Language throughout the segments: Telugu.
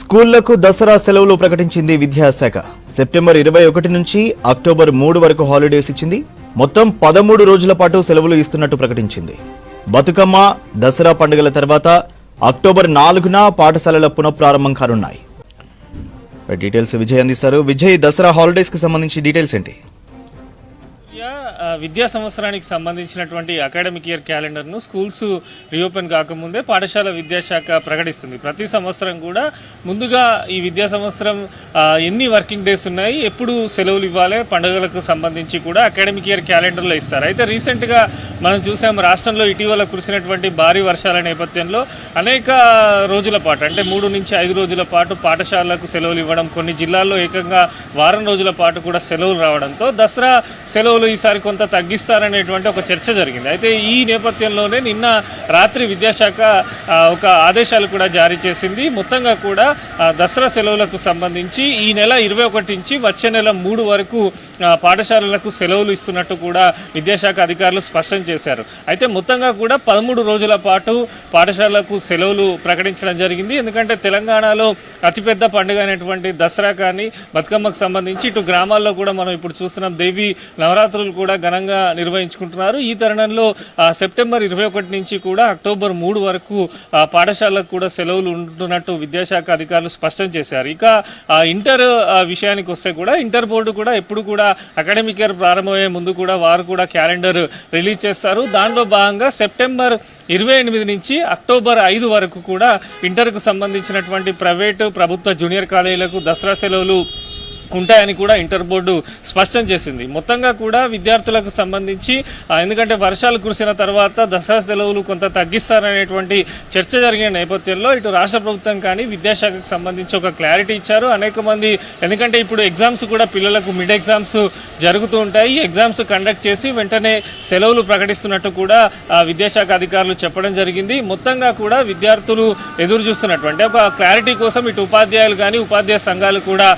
స్కూళ్లకు దసరా సెలవులు ప్రకటించింది విద్యాశాఖ. సెప్టెంబర్ 21 నుంచి అక్టోబర్ 3 వరకు హాలిడేస్ ఇచ్చింది. మొత్తం 13 రోజుల పాటు సెలవులు ఇస్తున్నట్టు ప్రకటించింది. బతుకమ్మ, దసరా పండుగల తర్వాత అక్టోబర్ 4న పాఠశాలల పునఃప్రారంభం కానున్నాయి. డీటెయిల్స్ విజయ్ అందిస్తారు. విజయ్, దసరా హాలిడేస్ కి సంబంధించి డీటెయిల్స్ ఏంటి? విద్యా సంవత్సరానికి సంబంధించినటువంటి అకాడమిక్ ఇయర్ క్యాలెండర్ను స్కూల్స్ రీఓపెన్ కాకముందే పాఠశాల విద్యాశాఖ ప్రకటిస్తుంది. ప్రతి సంవత్సరం కూడా ముందుగా ఈ విద్యా సంవత్సరం ఎన్ని వర్కింగ్ డేస్ ఉన్నాయి, ఎప్పుడు సెలవులు ఇవ్వాలి, పండుగలకు సంబంధించి కూడా అకాడమిక్ ఇయర్ క్యాలెండర్లో ఇస్తారు. అయితే రీసెంట్గా మనం చూసాం, రాష్ట్రంలో ఇటీవల కురిసినటువంటి భారీ వర్షాల నేపథ్యంలో అనేక రోజుల పాటు, అంటే 3 నుంచి 5 రోజుల పాటు పాఠశాలలకు సెలవులు ఇవ్వడం, కొన్ని జిల్లాల్లో ఏకంగా వారం రోజుల పాటు కూడా సెలవులు రావడంతో దసరా సెలవులు ఈసారి కొంత తగ్గిస్తారనేటువంటి ఒక చర్చ జరిగింది. అయితే ఈ నేపథ్యంలోనే నిన్న రాత్రి విద్యాశాఖ ఒక ఆదేశాలు కూడా జారీ చేసింది. మొత్తంగా కూడా దసరా సెలవులకు సంబంధించి ఈ నెల 21 నుంచి వచ్చే నెల 3 వరకు పాఠశాలలకు సెలవులు ఇస్తున్నట్టు కూడా విద్యాశాఖ అధికారులు స్పష్టం చేశారు. అయితే మొత్తంగా కూడా 13 రోజుల పాటు పాఠశాలలకు సెలవులు ప్రకటించడం జరిగింది. ఎందుకంటే తెలంగాణలో అతిపెద్ద పండుగ అయినటువంటి దసరా కానీ బతుకమ్మకు సంబంధించి ఇటు గ్రామాల్లో కూడా మనం ఇప్పుడు చూస్తున్నాం, దేవి నవరాత్రులు కూడా ఘనంగా నిర్వహించుకుంటున్నారు. ఈ తరుణంలో సెప్టెంబర్ 21 నుంచి కూడా అక్టోబర్ 3 వరకు పాఠశాలకు కూడా సెలవులు ఉంటున్నట్టు విద్యాశాఖ అధికారులు స్పష్టం చేశారు. ఇక ఇంటర్ విషయానికి వస్తే కూడా ఇంటర్ బోర్డు కూడా ఎప్పుడు కూడా అకాడమిక్ ఇయర్ ప్రారంభమయ్యే ముందు కూడా వారు కూడా క్యాలెండర్ రిలీజ్ చేస్తారు. దానిలో భాగంగా సెప్టెంబర్ 28 నుంచి అక్టోబర్ 5 వరకు కూడా ఇంటర్కు సంబంధించినటువంటి ప్రైవేటు, ప్రభుత్వ జూనియర్ కాలేజీలకు దసరా సెలవులు ఉంటాయని కూడా ఇంటర్ బోర్డు స్పష్టం చేసింది. మొత్తంగా కూడా విద్యార్థులకు సంబంధించి ఎందుకంటే వర్షాలు కురిసిన తర్వాత దసరా సెలవులు కొంత తగ్గిస్తారనేటువంటి చర్చ జరిగిన నేపథ్యంలో ఇటు రాష్ట్ర ప్రభుత్వం కానీ విద్యాశాఖకు సంబంధించి ఒక క్లారిటీ ఇచ్చారు. అనేక మంది, ఎందుకంటే ఇప్పుడు ఎగ్జామ్స్ కూడా పిల్లలకు మిడ్ ఎగ్జామ్స్ జరుగుతూ ఉంటాయి. ఈ ఎగ్జామ్స్ కండక్ట్ చేసి వెంటనే సెలవులు ప్రకటిస్తున్నట్టు కూడా విద్యాశాఖ అధికారులు చెప్పడం జరిగింది. మొత్తంగా కూడా విద్యార్థులు ఎదురు చూస్తున్నటువంటి ఒక క్లారిటీ కోసం ఇటు ఉపాధ్యాయులు కానీ ఉపాధ్యాయ సంఘాలు కూడా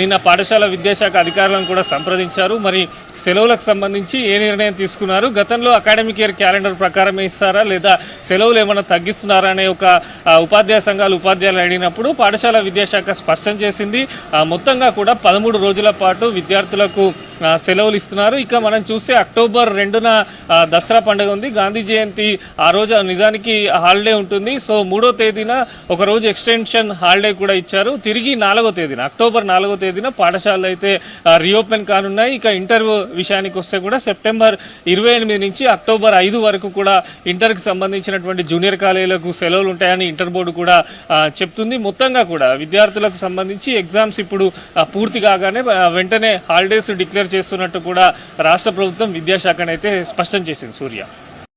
నిన్న పాఠశాల విద్యాశాఖ అధికారులను కూడా సంప్రదించారు. మరి సెలవులకు సంబంధించి ఏ నిర్ణయం తీసుకున్నారు, గతంలో అకాడమిక్ ఇయర్ క్యాలెండర్ ప్రకారమే ఇస్తారా లేదా సెలవులు ఏమైనా తగ్గిస్తున్నారా అనే ఒక ఉపాధ్యాయ సంఘాలు ఉపాధ్యాయులు అడిగినప్పుడు పాఠశాల విద్యాశాఖ స్పష్టం చేసింది. మొత్తంగా కూడా 13 రోజుల పాటు విద్యార్థులకు సెలవులు ఇస్తున్నారు. ఇక మనం చూస్తే అక్టోబర్ 2న దసరా పండుగ ఉంది, గాంధీ జయంతి. ఆ రోజు నిజానికి హాలిడే ఉంటుంది. సో 3వ తేదీన ఒక రోజు ఎక్స్టెన్షన్ హాలిడే కూడా ఇచ్చారు. తిరిగి 4వ తేదీన అక్టోబర్ 4వ తేదీన పాఠశాలలు అయితే రీఓపెన్ కానున్నాయి. ఇక ఇంటర్ విషయానికి వస్తే కూడా సెప్టెంబర్ 28 నుంచి అక్టోబర్ 5 వరకు కూడా ఇంటర్కి సంబంధించినటువంటి జూనియర్ కాలేజీలకు సెలవులు ఉంటాయని ఇంటర్ బోర్డు కూడా చెప్తుంది. మొత్తంగా కూడా విద్యార్థులకు సంబంధించి ఎగ్జామ్స్ ఇప్పుడు పూర్తి కాగానే వెంటనే హాలిడేస్ డిక్లేర్ చేస్తున్నట్టు కూడా రాష్ట్ర ప్రభుత్వం విద్యాశాఖనైతే స్పష్టం చేసింది. సూర్య.